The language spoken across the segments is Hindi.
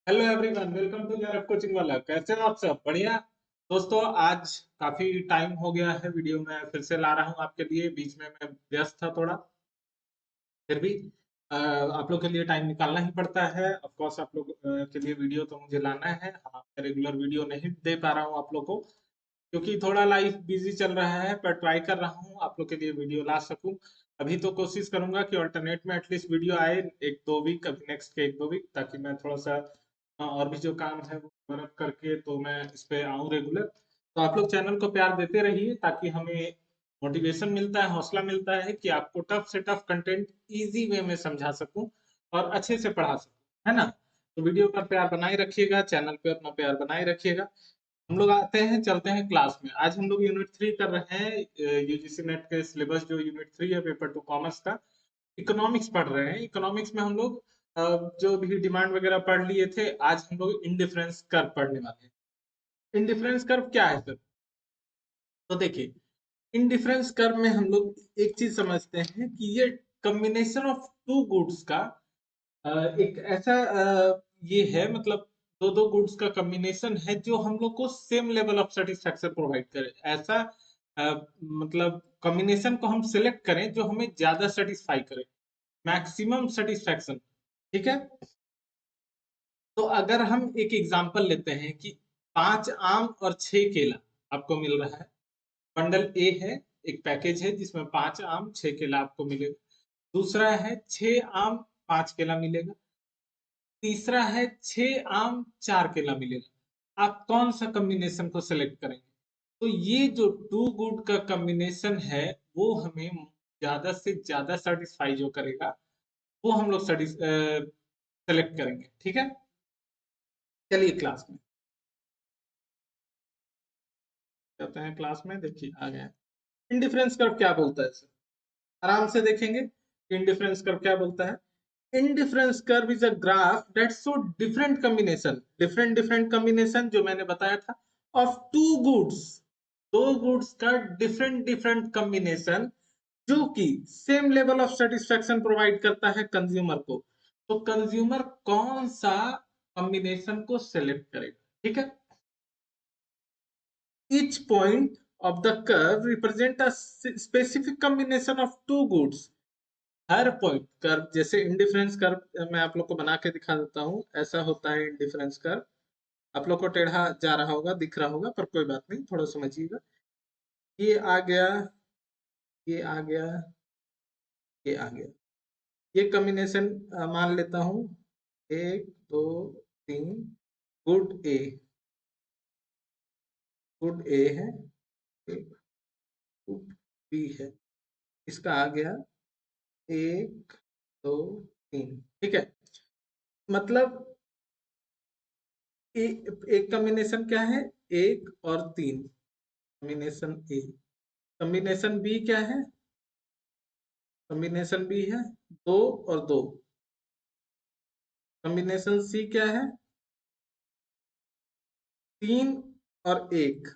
हेलो एवरीवन, वेलकम टू यार कोचिंग वाला। कैसे हो आप सब? बढ़िया। दोस्तों, आज काफी टाइम हो गया है, वीडियो में फिर से ला रहा हूँ आपके लिए। बीच में मैं व्यस्त था थोड़ा, फिर भी आप लोग के लिए टाइम निकालना ही पड़ता है। ऑफ कोर्स आप लोग के लिए वीडियो तो मुझे लाना है। हाँ, मैं रेगुलर वीडियो नहीं दे पा रहा हूँ आप लोग को, क्योंकि थोड़ा लाइफ बिजी चल रहा है, पर ट्राई कर रहा हूँ आप लोग के लिए वीडियो ला सकूं। अभी तो कोशिश करूंगा कि अल्टरनेट में एटलीस्ट वीडियो आए, एक दो वीक, अभी नेक्स्ट के एक दो वीक, ताकि मैं थोड़ा सा और भी जो काम है वो वर्क करके तो मैं इस पे आऊँ रेगुलर। तो आप लोग चैनल को प्यार देते रहिए, ताकि हमें मोटिवेशन मिलता है, हौसला मिलता है कि आपको टफ से टफ कंटेंट इजी वे में समझा सकूं और अच्छे से पढ़ा सकूं, है ना? तो वीडियो पर प्यार बनाए रखिएगा, चैनल पे अपना प्यार बनाए रखिएगा। हम लोग आते हैं, चलते हैं क्लास में। आज हम लोग यूनिट 3 कर रहे हैं। यूजीसी नेट के सिलेबस जो यूनिट 3 है, पेपर 2 कॉमर्स का इकोनॉमिक्स पढ़ रहे हैं। इकोनॉमिक्स में हम लोग जो भी डिमांड वगैरह पढ़ लिए थे, आज हम लोग इंडिफरेंस कर्व पढ़ने वाले हैं। इंडिफरेंस कर्व क्या है सर? तो देखिए, इंडिफरेंस कर्व में हम लोग एक चीज समझते हैं कि ये कॉम्बिनेशन ऑफ टू गुड्स का एक ऐसा ये है, मतलब दो दो गुड्स का कॉम्बिनेशन है जो हम लोग को same level of satisfaction provide करे। ऐसा मतलब कॉम्बिनेशन को हम सिलेक्ट करें जो हमें ज्यादा सेटिस्फाई करे, मैक्सिमम सेटिस्फैक्शन। ठीक है? तो अगर हम एक एग्जांपल लेते हैं कि 5 आम और 6 केला आपको मिल रहा है। बंडल ए है, एक पैकेज है जिसमें 5 आम 6 केला आपको मिलेगा। दूसरा है 6 आम 5 केला मिलेगा। तीसरा है 6 आम 4 केला मिलेगा। आप कौन सा कॉम्बिनेशन को सिलेक्ट करेंगे? तो ये जो टू गुड का कॉम्बिनेशन है, वो हमें ज्यादा से ज्यादा सेटिस्फाई जो करेगा, वो हम लोग सेलेक्ट करेंगे। ठीक है? चलिए क्लास में चलते हैं। क्लास में देखिए आ गया। इंडिफरेंस कर्व क्या बोलता है सर? आराम से देखेंगे कि इंडिफरेंस कर्व क्या बोलता है। Indifference curve is a graph that show different different combination, जो मैंने बताया था, ऑफ टू गुड्स। दो गुड्स का डिफरेंट डिफरेंट कॉम्बिनेशन, जो कि same level of satisfaction provide करता है कंज्यूमर को। तो कंज्यूमर कौन सा कॉम्बिनेशन को सिलेक्ट करेगा? ठीक है? each point of the curve represent a specific combination of two goods। Her point curve, जैसे इंडिफरेंस कर्व मैं आप लोग को बना के दिखा देता हूँ, ऐसा होता है इंडिफरेंस कर्व। आप लोग को टेढ़ा जा रहा होगा, दिख रहा होगा, पर कोई बात नहीं, थोड़ा समझिएगा। ये आ गया, ये आ गया, ये आ गया। ये कॉम्बिनेशन मान लेता हूँ, 1 2 3। गुड ए, गुड ए है, गुड बी है। इसका आ गया 1 2 3। ठीक है? मतलब एक कॉम्बिनेशन क्या है? 1 और 3, कॉम्बिनेशन ए। कॉम्बिनेशन बी क्या है? कॉम्बिनेशन बी है 2 और 2। कॉम्बिनेशन सी क्या है? 3 और 1।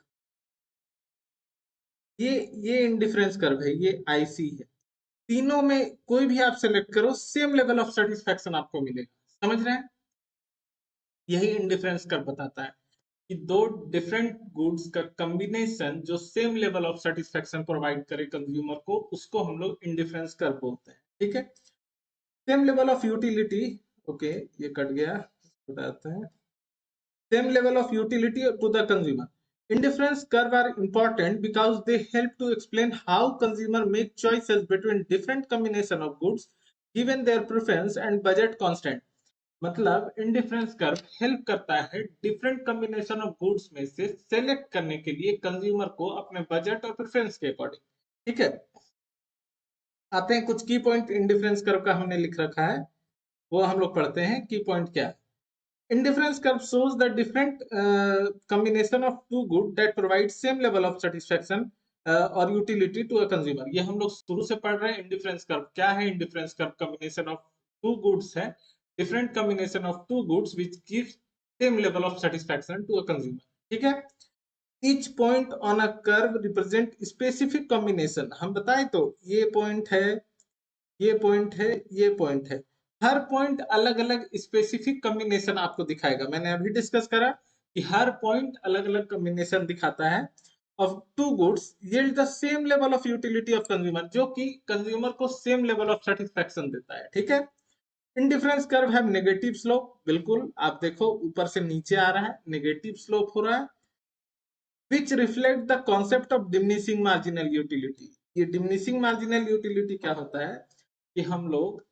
ये ये इंडिफरेंस कर्व है, ये आईसी है। तीनों में कोई भी आप सेलेक्ट करो, सेम लेवल ऑफ सेटिस्फैक्शन आपको मिलेगा। समझ रहे हैं? यही इंडिफरेंस कर्व बताता है कि दो डिफरेंट गुड्स का कॉम्बिनेशन जो same level of satisfaction provide करे कंज्यूमर को, उसको हम लोग इंडिफरेंस कर्व बोलते हैं। ठीक है? Same level of utility, okay, ये कट गया, बताते हैं। Same level of utility to the consumer. Indifference curve are important because they help to explain how consumer make choices between different combination of goods given their preference and budget constant। मतलब इंडिफरेंस कर्व हेल्प करता है डिफरेंट कॉम्बिनेशन ऑफ गुड्स में से सेलेक्ट करने के लिए कंज्यूमर को अपने बजट और प्रेफरेंस के अकॉर्डिंग। ठीक है? आते हैं कुछ की पॉइंट इंडिफरेंस कर्व का, हमने लिख रखा है, वो हम लोग पढ़ते हैं। की पॉइंट क्या है? Indifference curve shows the different combination of two good that provide same level of satisfaction or utility to a consumer। ये हम लोग शुरू से पढ़ रहे हैं। इंडिफरेंस कर्व क्या है? Indifference curve combination of two goods है, different combination of two goods which give same level of satisfaction to a consumer. ठीक है? Each point on a curve represent specific combination। हम बताएं तो ये पॉइंट है, ये पॉइंट है, ये पॉइंट है। हर पॉइंट अलग अलग स्पेसिफिक कॉम्बिनेशन आपको दिखाएगा। मैंने अभी डिस्कस करा कि हर पॉइंट अलग अलग कॉम्बिनेशन दिखाता है of two goods yield the same level of utility of consumer, जो कि कंज्यूमर को सेम लेवल ऑफ सेटिस्फेक्शन देता है। ठीक है। इंडिफरेंस कर्व है नेगेटिव स्लोप, बिल्कुल आप देखो ऊपर से नीचे आ रहा है, नेगेटिव स्लोप हो रहा है, which reflect the concept of diminishing marginal utility. ये डिमिनिशिंग मार्जिनल यूटिलिटी क्या होता है कि हम लोग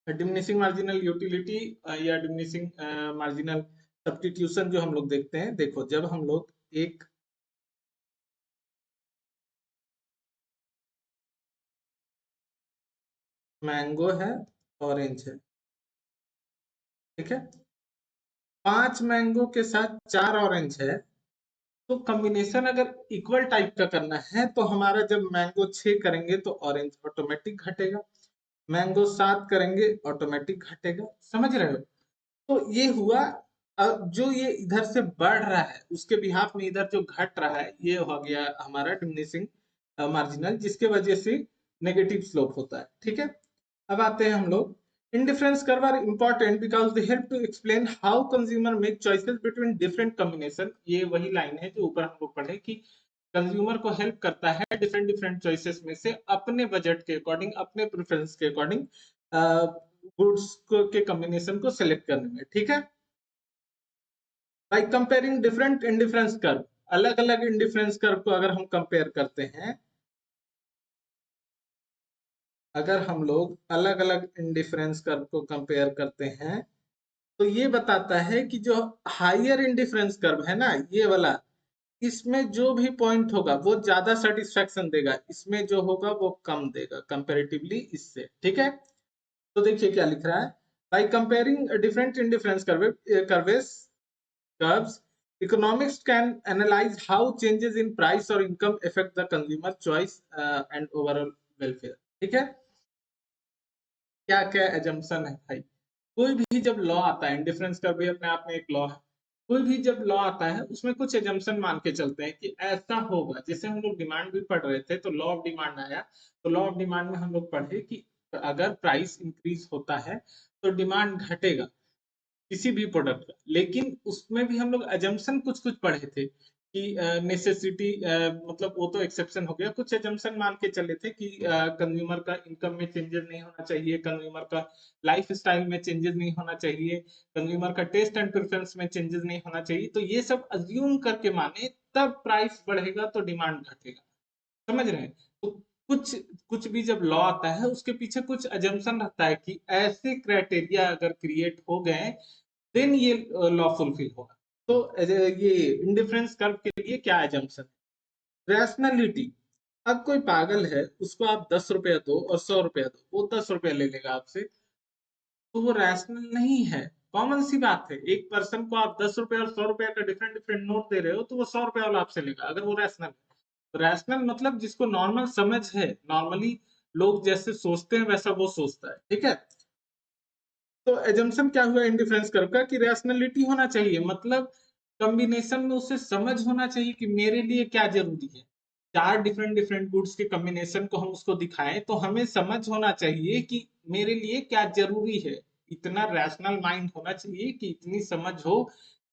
डिमिनिशिंग मार्जिनल यूटिलिटी या डिमिनिशिंग मार्जिनल सब्स्टिट्यूशन जो हम लोग देखते हैं, देखो जब हम लोग एक मैंगो है, ऑरेंज है, ठीक है, 5 मैंगो के साथ 4 ऑरेंज है, तो कॉम्बिनेशन अगर इक्वल टाइप का करना है तो हमारा जब मैंगो 6 करेंगे तो ऑरेंज ऑटोमेटिक घटेगा, मैंगो 7 करेंगे ऑटोमेटिक घटेगा। समझ रहे हो? तो ये हुआ। अब जो ये इधर से बढ़ रहा है उसके बिहाफ में इधर जो घट रहा है ये हो गया हमारा डिमिनिशिंग मार्जिनल, जिसके वजह से नेगेटिव स्लोप होता है। ठीक है। अब आते हैं हम लोग, indifference curve are important because they help to explain how consumer make choices between different combination. ये वही लाइन है जो ऊपर हम लोग पढ़े कि कंज्यूमर को हेल्प करता है डिफरेंट डिफरेंट चॉइसेस में से अपने बजट के अकॉर्डिंग, अपने प्रेफरेंस के अकॉर्डिंग गुड्स के कॉम्बिनेशन को सिलेक्ट करने में। ठीक है। By comparing different indifference curve, अलग अलग इंडिफरेंस कर्व को अगर हम कंपेयर करते हैं, अगर हम लोग अलग अलग इंडिफरेंस कर्व को कंपेयर करते हैं तो ये बताता है कि जो हायर इंडिफरेंस कर्व है ना, ये वाला, इसमें जो भी पॉइंट होगा वो ज्यादा सेटिस्फेक्शन देगा, इसमें जो होगा वो कम देगा कंपैरेटिवली इससे। ठीक है। तो देखिए क्या लिख रहा है, by comparing different indifference curves, economics can analyze how changes in price or income affect the consumer choice and overall welfare। ठीक है। क्या क्या एजम्पशन है भाई, कोई भी जब लॉ आता है, इंडिफरेंस का भी अपने आप में एक लॉ है, कोई भी जब लॉ आता है उसमें कुछ एजम्पशन मान के चलते हैं कि ऐसा होगा। जैसे हम लोग डिमांड भी पढ़ रहे थे तो लॉ ऑफ डिमांड आया, तो लॉ ऑफ डिमांड में हम लोग पढ़े कि अगर प्राइस इंक्रीज होता है तो डिमांड घटेगा किसी भी प्रोडक्ट का। लेकिन उसमें भी हम लोग अजम्पशन कुछ कुछ पढ़े थे कि नेसेसिटी, मतलब वो तो एक्सेप्शन हो गया, कुछ अजम्पशन मान के चले थे कि कंज्यूमर का इनकम में चेंजेस नहीं होना चाहिए, कंज्यूमर का लाइफ स्टाइल में चेंजेस नहीं होना चाहिए, कंज्यूमर का टेस्ट एंड प्रेफरेंस में चेंजेस नहीं होना चाहिए। तो ये सब अज्यूम करके माने तब प्राइस बढ़ेगा तो डिमांड घटेगा। समझ रहे हैं? तो कुछ कुछ भी जब लॉ आता है उसके पीछे कुछ अजम्पशन रहता है कि ऐसे क्राइटेरिया अगर क्रिएट हो गए देन ये लॉ फुलफिल होगा। तो ये इंडिफरेंस कर्व के लिए क्या एजम्पशन, रैशनैलिटी। अब कोई पागल है उसको आप 10 रुपया दो और 100 रुपया दो, वो 10 रुपया ले लेगा आपसे, तो वो रैशनल नहीं है। कॉमन सी बात है, एक पर्सन को आप 10 रुपया और 100 रुपया का डिफरेंट डिफरेंट नोट दे रहे हो तो वो 100 रुपया वाला आपसे लेगा अगर वो रैशनल है। तो रैशनल मतलब जिसको नॉर्मल समझ है, नॉर्मली लोग जैसे सोचते हैं वैसा वो सोचता है। ठीक है। तो एजम्पशन क्या हुआ इंडिफरेंस कर्व का कि रैशनैलिटी होना चाहिए, मतलब कॉम्बिनेशन में उसे समझ होना चाहिए कि मेरे लिए क्या जरूरी है। चार डिफरेंट डिफरेंट गुड्स के कॉम्बिनेशन को हम उसको दिखाएं तो हमें समझ होना चाहिए कि मेरे लिए क्या जरूरी है। इतना रैशनल माइंड होना चाहिए कि इतनी समझ हो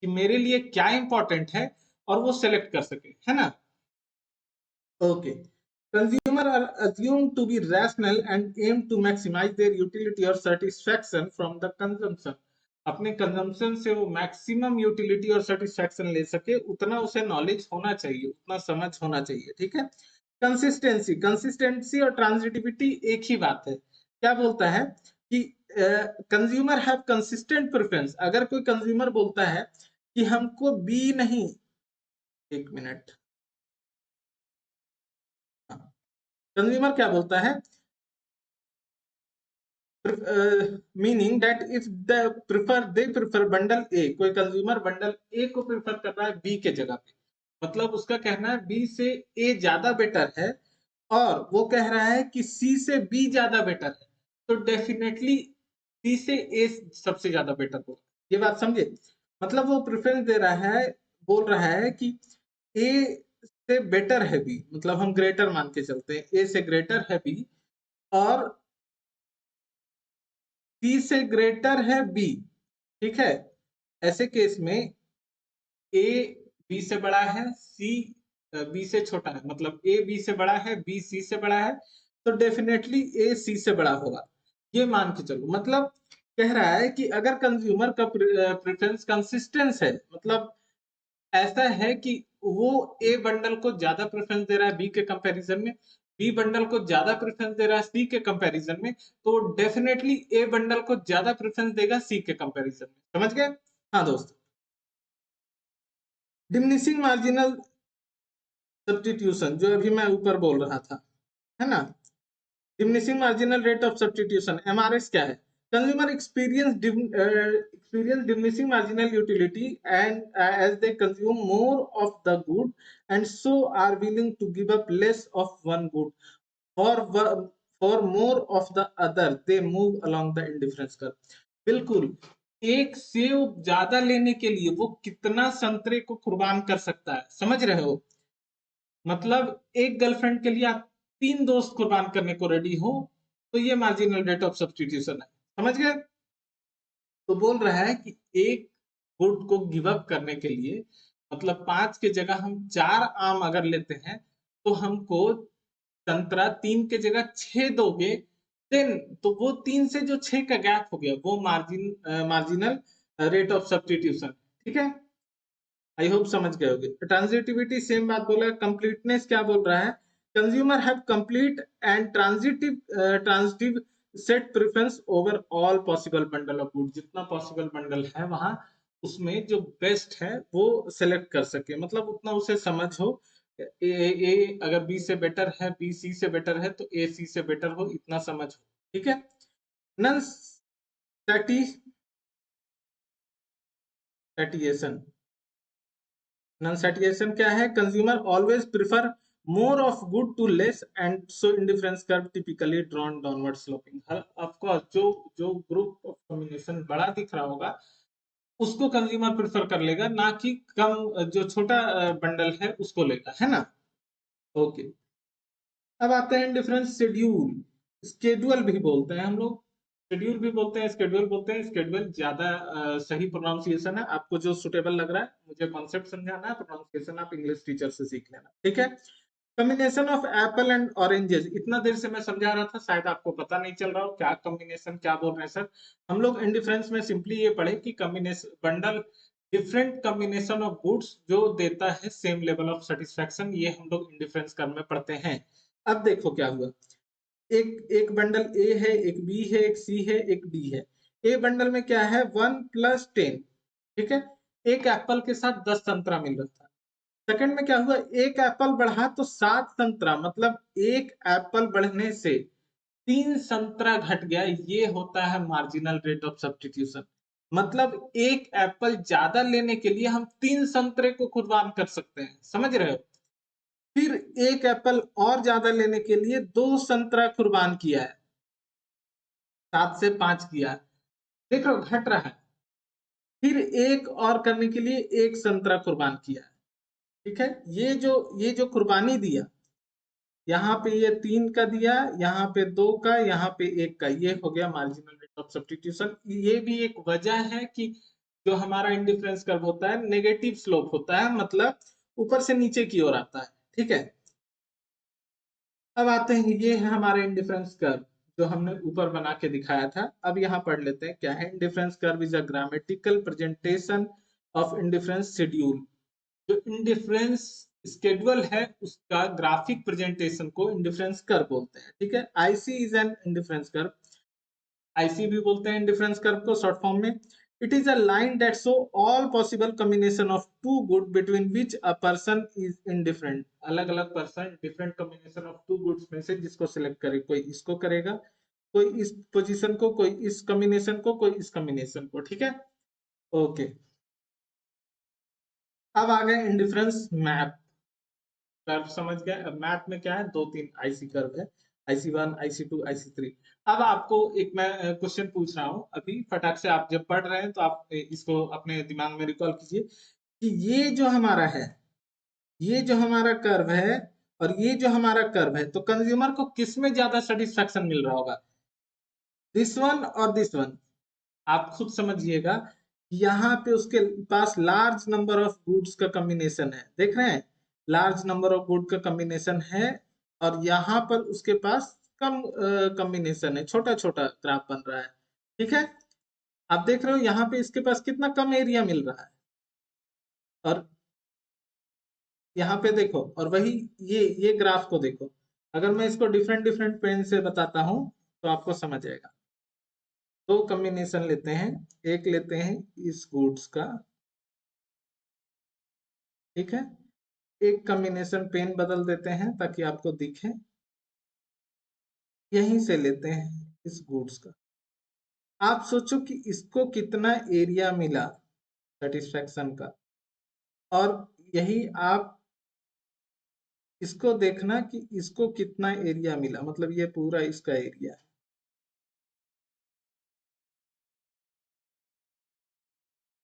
कि मेरे लिए क्या इंपॉर्टेंट है और वो सेलेक्ट कर सके, है ना? Okay. Consumer are assumed to be rational and aim to maximize their utility or satisfaction from the consumption। अपने कंजम्पशन से वो मैक्सिमम यूटिलिटी और सेटिस्फैक्शन ले सके उतना उसे नॉलेज होना चाहिए, उतना समझ होना चाहिए। ठीक है। कंसिस्टेंसी, कंसिस्टेंसी और ट्रांजिटिविटी एक ही बात है। क्या बोलता है कि कंज्यूमर हैव कंसिस्टेंट प्रेफरेंस। अगर कोई कंज्यूमर बोलता है कि हमको बी नहीं, एक मिनट, कंज्यूमर क्या बोलता है, meaning that if they prefer bundle A, कोई कंज्यूमर बंडल ए को प्रिफर कर रहा है बी के जगह पे, मतलब उसका कहना है बी से ए ज्यादा बेटर है, और वो कह रहा है कि सी से बी ज्यादा बेटर है, तो डेफिनेटली सी से ए सबसे ज्यादा बेटर होगा। ये बात समझे? मतलब वो प्रेफरेंस दे रहा है, बोल रहा है कि ए से बेटर है बी, मतलब हम ग्रेटर मान के चलते हैं, ए से ग्रेटर है बी, और सी से ग्रेटर है बी, ठीक है, ऐसे केस में ए बी से बड़ा है, सी बी से छोटा है, मतलब ए बी से बड़ा है, बी सी से बड़ा है, तो डेफिनेटली ए सी से बड़ा होगा। ये मान के चलो, मतलब कह रहा है कि अगर कंज्यूमर का प्रेफरेंस कंसिस्टेंस है, मतलब ऐसा है कि वो ए बंडल को ज्यादा प्रेफरेंस दे रहा है बी के कंपैरिजन में, बी बंडल को ज्यादा प्रेफरेंस दे रहा है सी के कंपैरिजन में, तो डेफिनेटली ए बंडल को ज्यादा प्रेफरेंस देगा सी के कंपैरिजन में। समझ गए? हाँ दोस्तों, डिमिनिशिंग मार्जिनल सब्स्टिट्यूशन जो अभी मैं ऊपर बोल रहा था, है ना, diminishing marginal rate of substitution, MRS क्या है? Consumer experience diminishing marginal utility and as they consume more of the good and so are willing to give up less of one good for for more of the other, they move along the indifference curve। बिल्कुल, एक सेव ज्यादा लेने के लिए वो कितना संतरे को कुर्बान कर सकता है, समझ रहे हो? मतलब एक गर्लफ्रेंड के लिए आप 3 दोस्त कुर्बान करने को रेडी हो, तो ये मार्जिनल रेट ऑफ सब्स्टिट्यूशन है। समझ गए? तो बोल रहा है कि एक गुड को गिव अप करने के लिए, मतलब 5 के जगह हम 4 आम अगर लेते हैं, तो हमको संतरा 3 के जगह 6 दोगे, देन तो वो 3 से जो 6 का गैप हो गया वो मार्जिनल रेट ऑफ सब्स्टिट्यूशन। ठीक है, आई होप समझ गए होगे। ट्रांजिटिविटी सेम बात बोला है। कंप्लीटनेस क्या बोल रहा है? Consumer have complete and transitive set preference over all possible bundle of good. जितना पॉसिबल बंडल है वहां उसमें जो बेस्ट है वो सेलेक्ट कर सके, मतलब उतना उसे समझ हो। ए अगर बी से बेटर है, बी सी से बेटर है, तो ए सी से बेटर हो, इतना समझ हो। ठीक है। नन सैटिएशन, नॉन सैटिस्फैक्शन क्या है? Consumer always prefer more of good to less and so indifference curve typically drawn downward sloping. Of course जो जो ग्रुप ऑफ कॉम्बिनेशन बड़ा दिख रहा होगा उसको कंज्यूमर प्रेफर कर लेगा, ना कि कम जो छोटा बंडल है उसको लेगा, है ना। ओके, अब आते हैं इंडिफरेंस शेड्यूल। स्केड्यूल भी बोलते हैं हम लोग, शेड्यूल भी बोलते हैं, स्केड्यूल बोलते हैं। स्केड्यूल ज्यादा सही प्रोनाउंसिएशन है, आपको जो सुटेबल लग रहा है। मुझे कॉन्सेप्ट समझाना है, प्रोनाउंसिएशन आप इंग्लिश टीचर से सीख लेना। ठीक है। Combination of Apple and oranges, इतना देर से मैं समझा रहा था, शायद आपको पता नहीं चल रहा हो क्या कॉम्बिनेशन क्या बोल रहे हैं सर। हम लोग इंडिफरेंस में सिंपली ये पढ़े कि combination bundle different combination of goods जो देता है सेम लेवल ऑफ सेटिस्फैक्शन, ये हम लोग इंडिफरेंस कर्व में पढ़ते हैं। अब देखो क्या हुआ, एक एक बंडल ए है, एक बी है, एक सी है, एक डी है। ए बंडल में क्या है? 1+10। ठीक है, एक एप्पल के साथ 10 संतरा मिल रहा था। सेकंड में क्या हुआ? एक एप्पल बढ़ा तो 7 संतरा, मतलब एक एप्पल बढ़ने से 3 संतरा घट गया। ये होता है मार्जिनल रेट ऑफ सब्स्टिट्यूशन। मतलब एक एप्पल ज्यादा लेने के लिए हम 3 संतरे को कुर्बान कर सकते हैं, समझ रहे हो? फिर एक एप्पल और ज्यादा लेने के लिए 2 संतरा कुर्बान किया है, 7 से 5 किया, देख रहे हो घट रहा है। फिर एक और करने के लिए एक संतरा कुर्बान किया है। ठीक है, ये जो कुर्बानी दिया, यहाँ पे ये 3 का दिया, यहाँ पे 2 का, यहाँ पे 1 का, ये हो गया मार्जिनल रेट ऑफ सब्स्टिट्यूशन। ये भी एक वजह है कि जो हमारा इंडिफरेंस कर्व होता है नेगेटिव स्लोप होता है, मतलब ऊपर से नीचे की ओर आता है। ठीक है, अब आते हैं, ये है हमारे इंडिफरेंस कर्व जो हमने ऊपर बना के दिखाया था। अब यहाँ पढ़ लेते हैं क्या है। Indifference curve is a grammatical presentation of indifference schedule. जो इंडिफरेंस स्केड्यूल है उसका ग्राफिक प्रेजेंटेशन को इंडिफरेंस कर्व बोलते हैं। ठीक है, IC is an indifference curve, IC भी बोलते हैं इंडिफरेंस कर्व को शॉर्ट फॉर्म में। It is a line that show all possible combination of two good between which a person is indifferent. अलग अलग person different combination of two goods में से जिसको सिलेक्ट करे, कोई इसको करेगा, कोई इस पोजीशन को, कोई इस कॉम्बिनेशन को, कोई इस कॉम्बिनेशन को। ठीक है, ओके। अब आ गए इंडिफरेंस मैप। कर्व समझ गए। अब मैथ में क्या है? 2-3 आईसी कर्व है, IC1, IC2, IC3। अब आपको एक मैं क्वेश्चन पूछ रहा हूँ, अभी फटाक से आप जब पढ़ रहे हैं तो आप इसको अपने दिमाग में रिकॉल कीजिए कि ये जो हमारा है, ये जो हमारा कर्व है और ये जो हमारा कर्व है, तो कंज्यूमर को किस में ज्यादा सेटिस्फैक्शन मिल रहा होगा? दिस वन और दिस वन, आप खुद समझिएगा। यहाँ पे उसके पास लार्ज नंबर ऑफ गुड्स का कॉम्बिनेशन है, देख रहे हैं, लार्ज नंबर ऑफ गुड का कॉम्बिनेशन है, और यहाँ पर उसके पास कम कॉम्बिनेशन है, छोटा छोटा ग्राफ बन रहा है। ठीक है, आप देख रहे हो यहाँ पे इसके पास कितना कम एरिया मिल रहा है, और यहाँ पे देखो, और वही ये ग्राफ को देखो। अगर मैं इसको डिफरेंट डिफरेंट पेन से बताता हूँ तो आपको समझ आएगा। दो कॉम्बिनेशन लेते हैं, एक लेते हैं इस गुड्स का, ठीक है, एक कॉम्बिनेशन पेन बदल देते हैं ताकि आपको दिखे, यहीं से लेते हैं इस गुड्स का। आप सोचो कि इसको कितना एरिया मिला सेटिस्फैक्शन का, और यही आप इसको देखना कि इसको कितना एरिया मिला, मतलब ये पूरा इसका एरिया।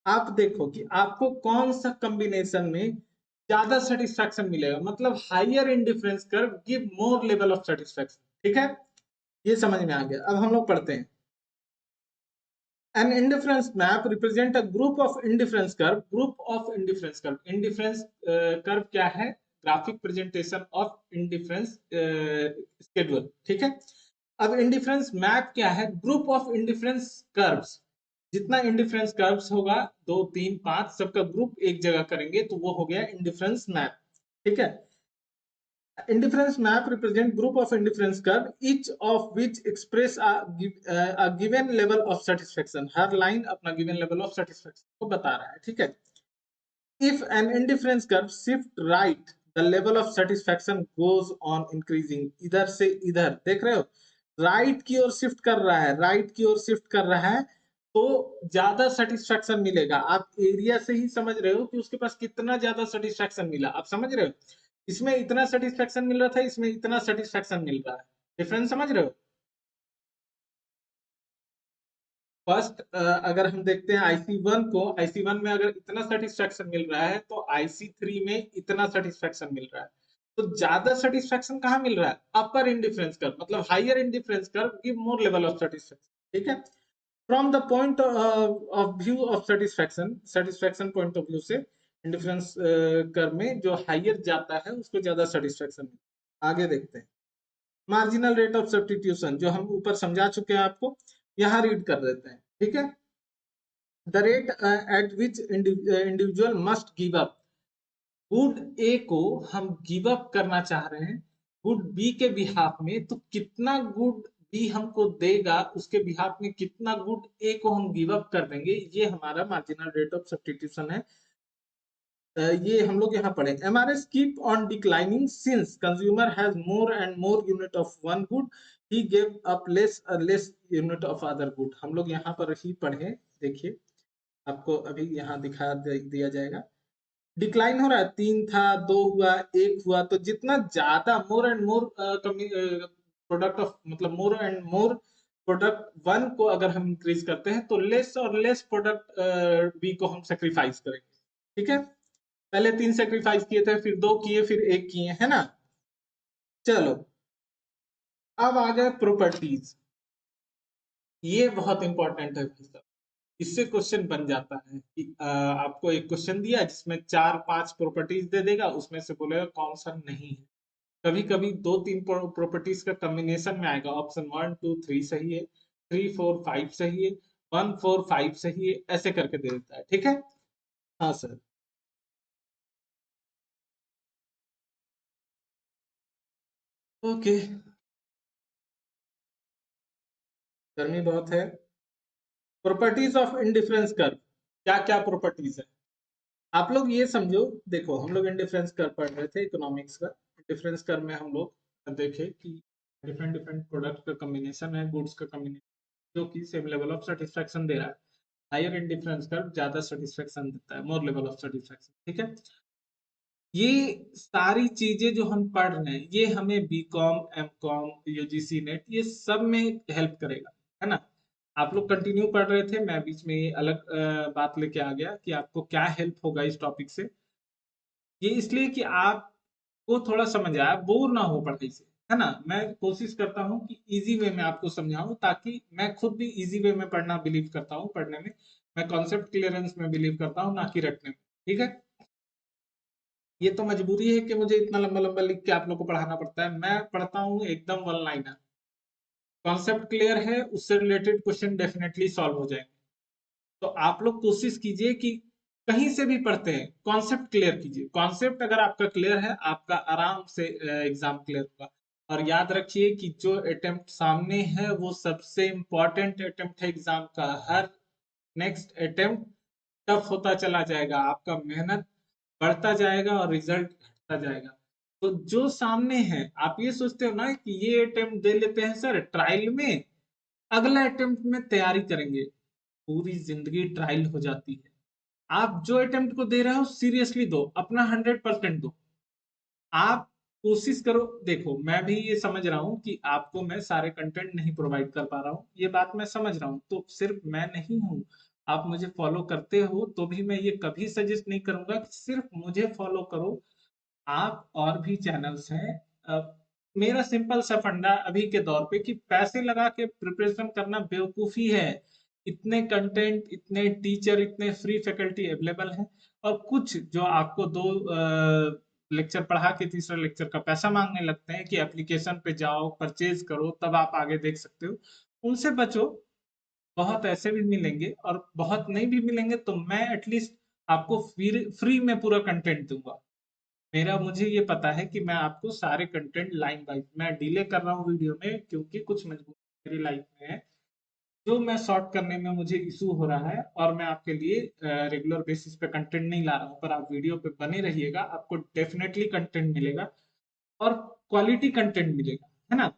आप देखो कि आपको कौन सा कॉम्बिनेशन में ज्यादा सेटिस्फैक्शन मिलेगा, मतलब higher indifference curve give more level of satisfaction. ठीक है, ये समझ में आ गया। अब हम लोग पढ़ते हैं। An indifference map represent a group of indifference curve. Group of indifference curve. Indifference curve क्या है? Graphic presentation of indifference schedule. ठीक है, अब इंडिफरेंस मैप क्या है? Group of indifference curves. जितना इंडिफरेंस कर्व्स होगा, 2 3 5 सबका ग्रुप एक जगह करेंगे तो वो हो गया इंडिफरेंस मैप। ठीक है, indifference map represent group of indifference curve, each of which express a given level of satisfaction. Her line अपना given level of satisfaction को बता रहा है। ठीक है, if an indifference curve shift right, the level of satisfaction goes on increasing। इधर से इधर देख रहे हो, राइट की ओर शिफ्ट कर रहा है, राइट की ओर शिफ्ट कर रहा है, तो ज्यादा सेटिस्फैक्शन मिलेगा। आप एरिया से ही समझ रहे हो कि उसके पास कितना ज्यादा सेटिस्फैक्शन मिला, आप समझ रहे हो। इसमें इतना सेटिस्फैक्शन मिल रहा था, इसमें इतना सेटिस्फैक्शन मिल रहा है, डिफरेंस समझ रहे हो। फर्स्ट अगर हम देखते हैं IC1 को, IC1 में अगर इतना सेटिस्फैक्शन मिल रहा है तो IC3 में इतना सेटिस्फैक्शन मिल रहा है। तो ज्यादा सेटिस्फैक्शन कहाँ मिल रहा है? अपर इंडिफरेंस कर्व, मतलब higher indifference curve give more level of satisfaction. ठीक है, from the point of view of satisfaction, satisfaction point of view से इंडिफरेंस कर्व में जो हायर जाता है उसको ज्यादा सेटिस्फैक्शन। आगे देखते हैं मार्जिनल रेट ऑफ सब्स्टिट्यूशन, जो हम ऊपर समझा चुके हैं आपको, यहाँ रीड कर देते हैं। ठीक है, the rate at which individual must give up. Good A को हम गिव अप करना चाह रहे हैं गुड बी के बिहाफ में, तो कितना गुड बी हमको देगा उसके बिहाफ में कितना गुड ए को हम गिव अप कर देंगे, ये हमारा मार्जिनल रेट ऑफ सब्स्टिट्यूशन है। ये हम लोग यहाँ पढ़े। MRS keep on declining since consumer has more and more unit of one good, he give up less less unit of other good. हम लोग यहाँ पर ही पढ़े, देखिए आपको अभी यहाँ दिखा दिया जाएगा। डिक्लाइन हो रहा है, 3 था, 2 हुआ, 1 हुआ, तो जितना ज्यादा more and more product of, मतलब more and more product one को अगर हम इंक्रीज करते हैं तो लेस और लेस प्रोडक्ट बी को हम सेक्रीफाइस करेंगे। ठीक है, पहले 3 सेक्रीफाइस किए थे, फिर 2 किए, फिर 1 किए, है ना। चलो, अब आ गए प्रॉपर्टीज। ये बहुत इंपॉर्टेंट है भाई साहब, इससे क्वेश्चन बन जाता है कि आपको एक क्वेश्चन दिया जिसमें 4 5 प्रॉपर्टीज दे देगा, उसमें से बोलेगा कौन सा नहीं है। कभी कभी 2 3 प्रॉपर्टीज का कॉम्बिनेशन में आएगा, ऑप्शन 1 2 3 सही है, 3 4 5 सही है, 1 4 5 सही है, ऐसे करके दे देता है। ठीक है, हाँ सर। ओके, गर्मी बहुत है। प्रॉपर्टीज ऑफ इंडिफरेंस कर्व, क्या क्या प्रॉपर्टीज है आप लोग ये समझो। देखो, हम लोग इंडिफरेंस कर्व पढ़ रहे थे इकोनॉमिक्स का। इंडिफरेंस कर्व में हम लोग देखे कि डिफरेंट डिफरेंट प्रोडक्ट का कॉम्बिनेशन है, गुड्स का कॉम्बिनेशन, जो कि सेम लेवल ऑफ सेटिस्फैक्शन दे रहा है। हायर इंडिफरेंस कर्व ज्यादा सेटिस्फैक्शन देता है, मोर लेवल ऑफ सेटिस्फैक्शन। ठीक है, ये सारी चीजें जो हम पढ़ रहे हैं ये हमें बीकॉम एमकॉम यूजीसी नेट ये सब में हेल्प करेगा, है ना। आप लोग कंटिन्यू पढ़ रहे थे, मैं बीच में ये अलग बात लेके आ गया कि आपको क्या हेल्प होगा इस टॉपिक से। ये इसलिए कि आपको थोड़ा समझ आया, बोर ना हो पढ़ाई से। है ना? मैं कोशिश करता हूँ कि इजी वे में आपको समझाऊं, ताकि मैं खुद भी इजी वे में पढ़ना बिलीव करता हूँ। पढ़ने में मैं कॉन्सेप्ट क्लियरेंस में बिलीव करता हूँ, ना कि रटने में। ठीक है, ये तो मजबूरी है कि मुझे इतना लंबा लंबा लिख के आप लोग को पढ़ाना पड़ता है। मैं पढ़ता हूँ एकदम वन लाइनर, कॉन्सेप्ट क्लियर है, उससे रिलेटेड क्वेश्चन डेफिनेटली सॉल्व हो जाएंगे। तो आप लोग कोशिश कीजिए कि कहीं से भी पढ़ते हैं, कॉन्सेप्ट क्लियर कीजिए। कॉन्सेप्ट अगर आपका क्लियर है, आपका आराम से एग्जाम क्लियर होगा। और याद रखिए कि जो अटेम्प्ट सामने है वो सबसे इम्पोर्टेंट अटेम्प्ट है एग्जाम का। हर नेक्स्ट अटेम्प्ट टफ होता चला जाएगा, आपका मेहनत बढ़ता जाएगा और रिजल्ट घटता जाएगा। तो जो सामने है, आप ये सोचते हो ना कि ये अटेम्प्ट दे लेते हैं सर ट्रायल में, अगला अटेम्प्ट में तैयारी करेंगे। पूरी जिंदगी ट्रायल हो जाती है। आप जो अटेम्प्ट को दे रहे हो सीरियसली दो, अपना 100% दो। आप कोशिश करो। देखो, मैं भी ये समझ रहा हूँ कि आपको मैं सारे कंटेंट नहीं प्रोवाइड कर पा रहा हूँ, ये बात मैं समझ रहा हूँ। तो सिर्फ मैं नहीं हूँ, आप मुझे फॉलो करते हो तो भी मैं ये कभी सजेस्ट नहीं करूंगा कि सिर्फ मुझे फॉलो करो। आप और भी चैनल्स हैं। मेरा सिंपल सा फंडा अभी के दौर पे कि पैसे लगा के प्रिपरेशन करना बेवकूफी है। इतने कंटेंट, इतने टीचर, इतने फ्री फैकल्टी अवेलेबल हैं, और कुछ जो आपको दो लेक्चर पढ़ा के तीसरा लेक्चर का पैसा मांगने लगते हैं कि एप्लीकेशन पे जाओ, परचेज करो, तब आप आगे देख सकते हो। उनसे बचो। बहुत ऐसे भी मिलेंगे और बहुत नहीं भी मिलेंगे, तो मैं एटलीस्ट आपको फ्री में पूरा कंटेंट दूंगा। मेरा मुझे ये पता है कि मैं आपको सारे कंटेंट लाइन वाइज, मैं डिले कर रहा हूँ वीडियो में क्योंकि कुछ मजबूरी मेरी लाइफ में है, जो मैं शॉर्ट करने में मुझे इशू हो रहा है। और मैं आपके लिए रेगुलर बेसिस पे कंटेंट नहीं ला रहा हूँ, पर आप वीडियो पे बने रहिएगा, आपको डेफिनेटली कंटेंट मिलेगा और क्वालिटी कंटेंट मिलेगा, है ना?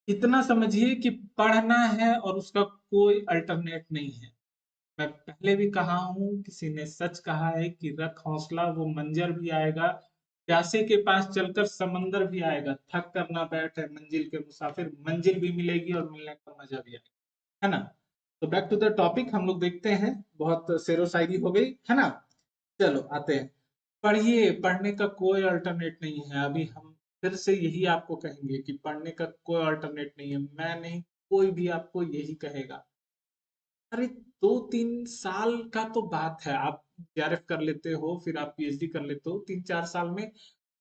इतना समझिए कि पढ़ना है और उसका कोई अल्टरनेट नहीं है। मैं पहले भी कहा हूँ, किसी ने सच कहा है कि रख हौसला, वो मंजर भी आएगा, प्यासे के पास चलकर समंदर भी आएगा, थक कर ना बैठ है मंजिल के मुसाफिर, मंजिल भी मिलेगी और मिलने का मजा भी आएगा, है ना? तो बैक टू द टॉपिक हम लोग देखते हैं। बहुत शेरो शायरी हो गई, है ना? चलो आते हैं। पढ़िए, पढ़ने का कोई अल्टरनेट नहीं है। अभी हम फिर से यही आपको कहेंगे कि पढ़ने का कोई अल्टरनेट नहीं है। मैं नहीं, कोई भी आपको यही कहेगा। अरे 2-3 साल का तो बात है, आप जेआरएफ कर लेते हो, फिर आप पीएचडी कर लेते हो 3-4 साल में,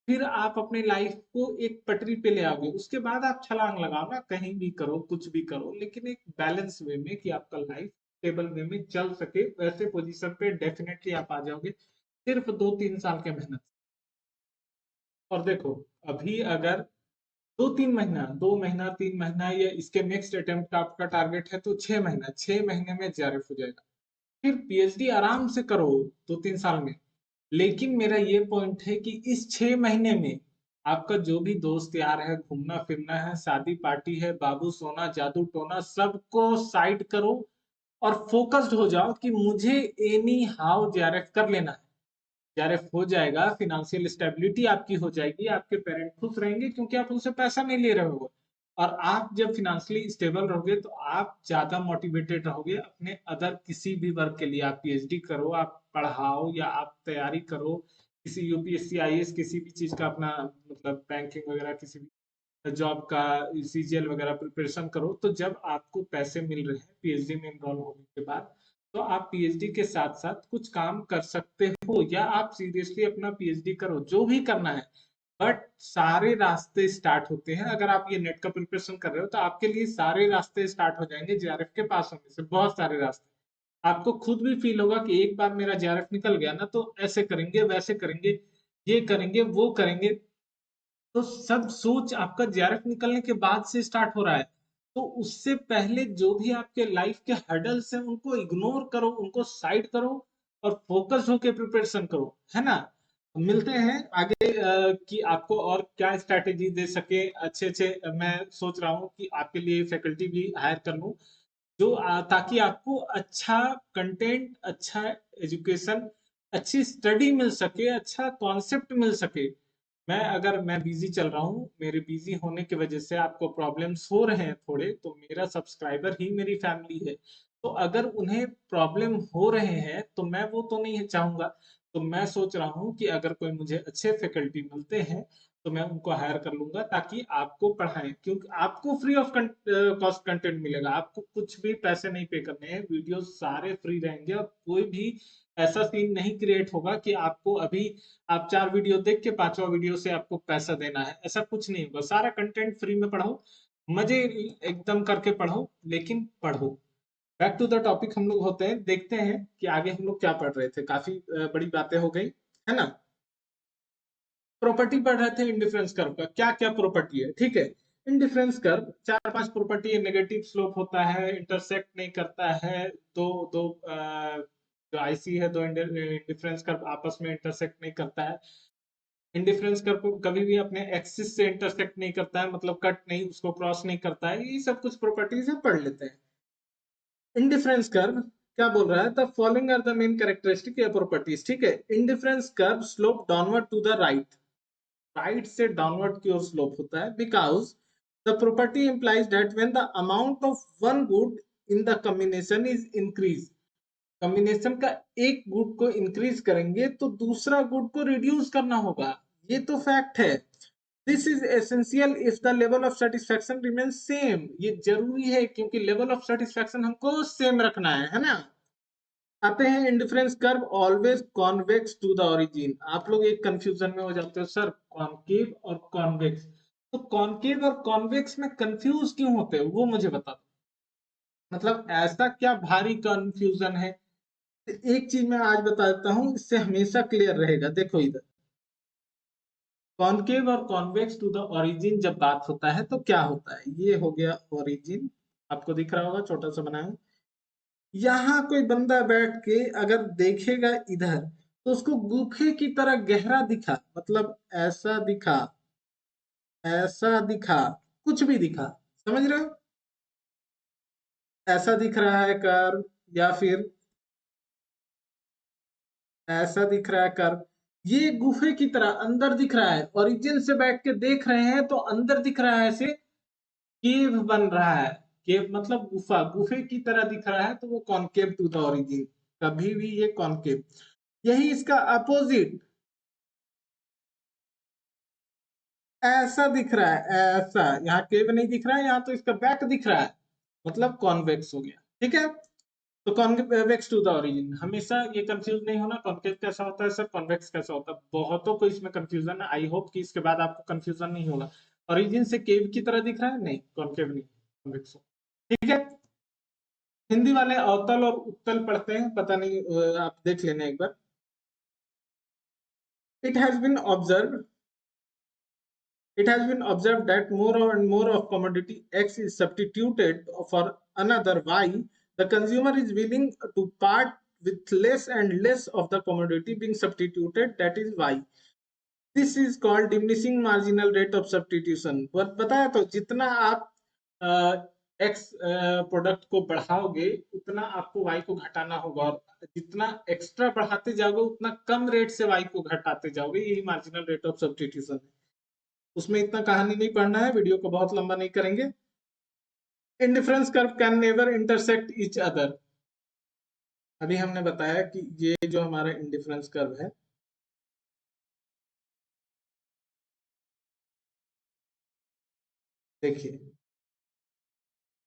फिर आप अपने लाइफ को एक पटरी पे ले आओगे। उसके बाद आप छलांग लगाओ ना, कहीं भी करो, कुछ भी करो, लेकिन एक बैलेंस वे में कि आपका लाइफ स्टेबल वे में चल सके, वैसे पोजीशन पे डेफिनेटली आप आ जाओगे सिर्फ 2-3 साल के मेहनत। और देखो, अभी अगर 2-3 महीना, 2 महीना 3 महीना या इसके नेक्स्ट अटेम्प्ट का आपका टारगेट है तो 6 महीना, 6 महीने में जेआरएफ हो जाएगा। फिर पीएचडी आराम से करो 2-3 साल में। लेकिन मेरा ये पॉइंट है कि इस 6 महीने में आपका जो भी दोस्त यार है, घूमना फिरना है, शादी पार्टी है, बाबू सोना जादू टोना, सबको साइड करो और फोकस्ड हो जाओ कि मुझे एनी हाउ जेआरएफ कर लेना है। जेआरएफ हो जाएगा, फिनेंशियल स्टेबिलिटी आपकी हो जाएगी, आपके पेरेंट खुश रहेंगे क्योंकि आप उनसे पैसा नहीं ले रहे हो। और आप जब फिनेंशियली स्टेबल रहोगे तो आप ज्यादा मोटिवेटेड रहोगे अपने अदर किसी भी वर्क के लिए। आप पीएचडी करो, आप पढ़ाओ, या आप तैयारी करो किसी यूपीएससी आईएएस किसी भी चीज का, अपना मतलब बैंकिंग वगैरह किसी भी जॉब का, सीजीएल वगैरह प्रिपरेशन करो। तो जब आपको पैसे मिल रहे हैं पीएचडी में इनरोल होने के बाद, तो आप पीएचडी के साथ साथ कुछ काम कर सकते हो, या आप सीरियसली अपना पीएचडी करो, जो भी करना है। बट सारे रास्ते स्टार्ट होते हैं, अगर आप ये नेट का प्रिपरेशन कर रहे हो तो आपके लिए सारे रास्ते स्टार्ट हो जाएंगे जेआरएफ के पास होने से, बहुत सारे रास्ते। आपको खुद भी फील होगा कि एक बार मेरा जेआरएफ निकल गया ना, तो ऐसे करेंगे, वैसे करेंगे, ये करेंगे, वो करेंगे। तो सब सोच आपका जेआरएफ निकलने के बाद से स्टार्ट हो रहा है। तो उससे पहले जो भी आपके लाइफ के हर्डल्स हैं उनको इग्नोर करो, उनको साइड करो और फोकस होकर प्रिपरेशन करो, है ना? मिलते हैं आगे कि आपको और क्या स्ट्रैटेजी दे सके अच्छे अच्छे। मैं सोच रहा हूँ कि आपके लिए फैकल्टी भी हायर कर लूँ, जो ताकि आपको अच्छा कंटेंट, अच्छा एजुकेशन, अच्छी स्टडी मिल सके, अच्छा कॉन्सेप्ट मिल सके। मैं बिजी चल रहा हूँ, मेरे बिजी होने की वजह से आपको प्रॉब्लम्स हो रहे हैं थोड़े, तो मेरा सब्सक्राइबर ही मेरी फैमिली है। तो अगर उन्हें प्रॉब्लम हो रहे हैं तो मैं वो तो नहीं चाहूंगा। तो मैं सोच रहा हूँ कि अगर कोई मुझे अच्छे फैकल्टी मिलते हैं तो मैं उनको हायर कर लूंगा ताकि आपको पढ़ाएं, क्योंकि आपको फ्री ऑफ कॉस्ट कंटेंट मिलेगा, आपको कुछ भी पैसे नहीं पे करने हैं, वीडियो सारे फ्री रहेंगे और कोई भी ऐसा सीन नहीं क्रिएट होगा कि आपको अभी आप 4 वीडियो देख के 5वां वीडियो से आपको पैसा देना है, ऐसा कुछ नहीं होगा। सारा कंटेंट फ्री में पढ़ो, मजे एकदम करके पढ़ो, लेकिन पढ़ो। बैक टू द टॉपिक हम लोग होते हैं, देखते हैं कि आगे हम लोग क्या पढ़ रहे थे। काफी बड़ी बातें हो गई है ना। प्रॉपर्टी पढ़ रहे थे इंडिफरेंस कर्व का, क्या क्या प्रॉपर्टी है, ठीक है। इंडिफरेंस कर्व 4-5 प्रॉपर्टी है। नेगेटिव स्लोप होता है, इंटरसेक्ट नहीं करता है, दो दो जो आईसी है, दो इंडिफरेंस कर्व आपस में इंटरसेक्ट नहीं करता है। इंडिफरेंस कर्व कभी भी अपने एक्सिस से इंटरसेक्ट नहीं करता है, मतलब कट नहीं, उसको क्रॉस नहीं करता है। ये सब कुछ प्रॉपर्टीज है, पढ़ लेते हैं। इंडिफरेंस कर्व क्या बोल रहा है, the following are the main characteristic या प्रॉपर्टीज, ठीक है। Indifference curve slope downward to the right, right से डाउनवर्ड की ओर स्लोप होता है, because the property implies that when the amount of one good in the combination is increase, combination का एक गुड को इंक्रीज करेंगे तो दूसरा गुड को रिड्यूस करना होगा, ये तो फैक्ट है। This is essential if the level of satisfaction remain same, ये जरूरी है क्योंकि लेवल ऑफ सेटिस्फेक्शन हमको सेम रखना है ना। आते हैं indifference curve always convex to the origin. आप लोग एक कंफ्यूजन में हो जाते हो, सर कॉनकेव और कॉन्वेक्स, तो कॉनकेव और कॉन्वेक्स में कंफ्यूज क्यों होते हो वो मुझे बता दो, मतलब ऐसा क्या भारी कंफ्यूजन है। एक चीज मैं आज बता देता हूं, इससे हमेशा क्लियर रहेगा। देखो इधर कॉनकेव और कॉन्वेक्स टू द ओरिजिन जब बात होता है तो क्या होता है, ये हो गया ओरिजिन, आपको दिख रहा होगा छोटा सा बनाया। यहाँ कोई बंदा बैठ के अगर देखेगा इधर तो उसको गुफे की तरह गहरा दिखा, मतलब ऐसा दिखा, ऐसा दिखा, कुछ भी दिखा, समझ रहे हो, ऐसा दिख रहा है कर्व, या फिर ऐसा दिख रहा है कर्व, ये गुफे की तरह अंदर दिख रहा है। ओरिजिन से बैठ के देख रहे हैं तो अंदर दिख रहा है, ऐसे केव बन रहा है। केव मतलब गुफा, गुफे की तरह दिख रहा है तो वो कॉनकेव टू द ओरिजिन, कभी भी ये कॉनकेव। यही इसका अपोजिट, ऐसा दिख रहा है, ऐसा, यहाँ केव नहीं दिख रहा है, यहाँ तो इसका बैक दिख रहा है, मतलब कॉन्वेक्स हो गया, ठीक है। तो कॉन्वेक्स टू द ओरिजिन, हमेशा ये कंफ्यूज नहीं होना कॉन्केव कैसा होता है सर, कॉन्वेक्स कैसा होता है। बहुतों को इसमें कंफ्यूजन है, आई होप कि इसके बाद आपको कंफ्यूजन नहीं होगा। ओरिजिन से केव की तरह दिख रहा है, नहीं कॉन्केव नहीं, कॉन्वेक्स हो, ठीक है। हिंदी वाले अवतल और उत्तल पढ़ते हैं, पता नहीं आप देख लेना एक बार। It has been observe It has been observed that more and more of commodity X is substituted for another Y. The consumer is willing to part with less and less of the commodity being substituted, that is Y. This is called diminishing marginal rate of substitution. बताया तो जितना आप X प्रोडक्ट को बढ़ाओगे उतना आपको Y को घटाना होगा, और जितना एक्स्ट्रा बढ़ाते जाओगे उतना कम रेट से Y को घटाते जाओगे, यही मार्जिनल रेट ऑफ सब्स्टिट्यूशन है। उसमें इतना कहानी नहीं पढ़ना है, वीडियो को बहुत लंबा नहीं करेंगे। Indifference curve can never intersect each other, अभी हमने बताया कि ये जो हमारा इंडिफरेंस कर्व है, देखिए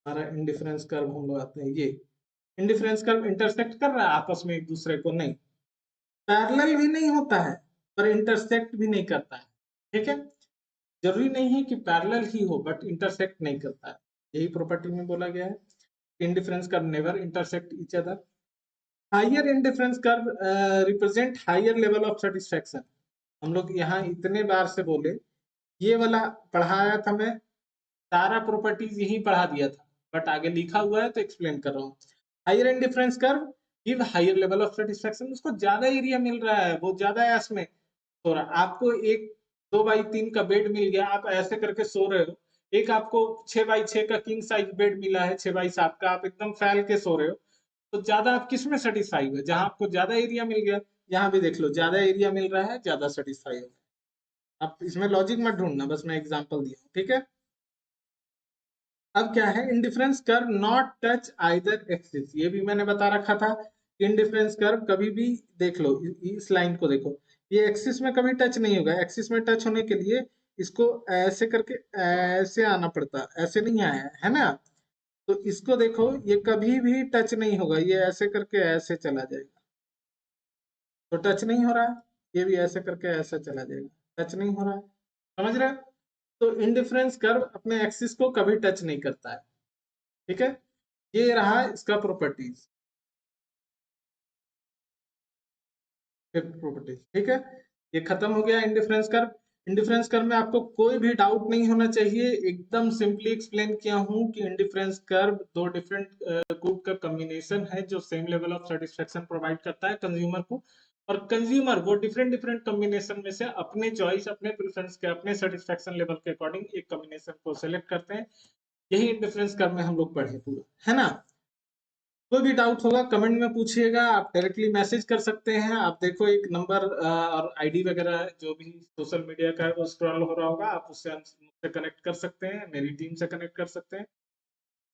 हमारा इंडिफरेंस कर्व हम लोग आते हैं, ये इंडिफरेंस कर्व इंटरसेक्ट कर रहा है आपस में एक दूसरे को, नहीं पैरेलल भी नहीं होता है पर इंटरसेक्ट भी नहीं करता है, ठीक है। जरूरी नहीं है कि पैरेलल ही हो बट इंटरसेक्ट नहीं करता है, यही प्रॉपर्टी में बोला गया है। Indifference curve never intersect each other. Higher indifference curve represent higher level of satisfaction, हम लोग यहाँ इतने बार से बोले, ये वाला पढ़ाया था मैं, सारा प्रॉपर्टीज यही पढ़ा दिया था, बट आगे लिखा हुआ है तो एक्सप्लेन कर रहा हूँ। Higher indifference curve give higher level of satisfaction, उसको ज्यादा एरिया मिल रहा है, वो ज्यादा है इसमें सो रहा, आपको एक 2x3 का बेड मिल गया, आप ऐसे करके सो रहे हो, एक आपको 6x6 का किंग साइज बेड मिला है, 6x7 का, आप एकदम फैल के सो रहे हो, तो ज्यादा आप किस में सेटिस्फाई हुए, जहां आपको ज्यादा एरिया मिल गया। यहाँ भी देख लो ज्यादा एरिया मिल रहा है, ज्यादा सेटिस्फाई हो। अब इसमें लॉजिक मत ढूंढना, बस मैं एग्जांपल दिया, ठीक है। अब क्या है, indifference curve not touch either axis, ये भी मैंने बता रखा था। इंडिफरेंस कर्व कभी भी देख लो, इस लाइन को देखो, ये एक्सिस में कभी टच नहीं होगा, एक्सिस में टच होने के लिए इसको ऐसे करके ऐसे आना पड़ता, ऐसे नहीं आया है ना। तो इसको देखो, ये कभी भी टच नहीं होगा, ये ऐसे करके ऐसे चला जाएगा, तो टच नहीं हो रहा है। ये भी ऐसे करके ऐसे चला जाएगा, टच नहीं हो रहा है। समझ रहे हो? तो इंडिफरेंस कर्व अपने एक्सिस को कभी टच नहीं करता है। ठीक है, ये रहा इसका प्रॉपर्टीज, प्रॉपर्टीज। ठीक है, ये खत्म हो गया इंडिफरेंस कर्व। इंडिफरेंस कर्व में आपको कोई भी डाउट नहीं होना चाहिए, एकदम सिंपली एक्सप्लेन किया हूं कि इंडिफरेंस कर्व दो डिफरेंट गुड का कॉम्बिनेशन है जो same level of satisfaction provide करता है कंज्यूमर को, और कंज्यूमर वो डिफरेंट डिफरेंट कॉम्बिनेशन में से अपने चॉइस, अपने प्रेफरेंस के, अपने सेटिस्फेक्शन लेवल के अकॉर्डिंग एक कॉम्बिनेशन को सेलेक्ट करते हैं। यही इंडिफरेंस कर्व में हम लोग पढ़े पूरा, है ना। कोई भी डाउट होगा कमेंट में पूछिएगा, आप डायरेक्टली मैसेज कर सकते हैं। आप देखो एक नंबर और आईडी वगैरह जो भी सोशल मीडिया का है वो स्क्रॉल हो रहा होगा, आप उससे मुझसे कनेक्ट कर सकते हैं, मेरी टीम से कनेक्ट कर सकते हैं।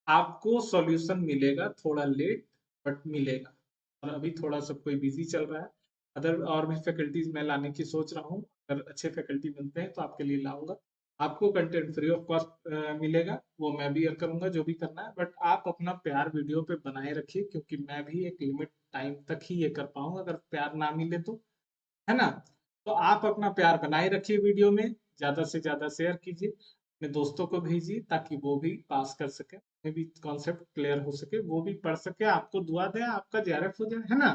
आपको सॉल्यूशन मिलेगा, थोड़ा लेट बट मिलेगा। और अभी थोड़ा सब कोई बिजी चल रहा है, अदर और भी फैकल्टीज मैं लाने की सोच रहा हूँ। अगर अच्छे फैकल्टी मिलते हैं तो आपके लिए लाऊंगा। आपको कंटेंट फ्री ऑफ कॉस्ट मिलेगा, वो मैं भी करूंगा जो भी करना है। बट आप अपना प्यार वीडियो पे बनाए रखिए, क्योंकि मैं भी एक लिमिट टाइम तक ही ये कर पाऊंगा, अगर प्यार ना मिले तो, है ना। तो आप अपना प्यार बनाए रखिए, वीडियो में ज्यादा से ज्यादा शेयर कीजिए, अपने दोस्तों को भेजिए ताकि वो भी पास कर सके, उन्हें भी कॉन्सेप्ट क्लियर हो सके, वो भी पढ़ सके, आपको दुआ दें आपका जेआरएफ हो जाए, है ना।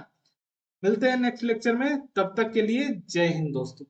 मिलते हैं नेक्स्ट लेक्चर में, तब तक के लिए जय हिंद दोस्तों।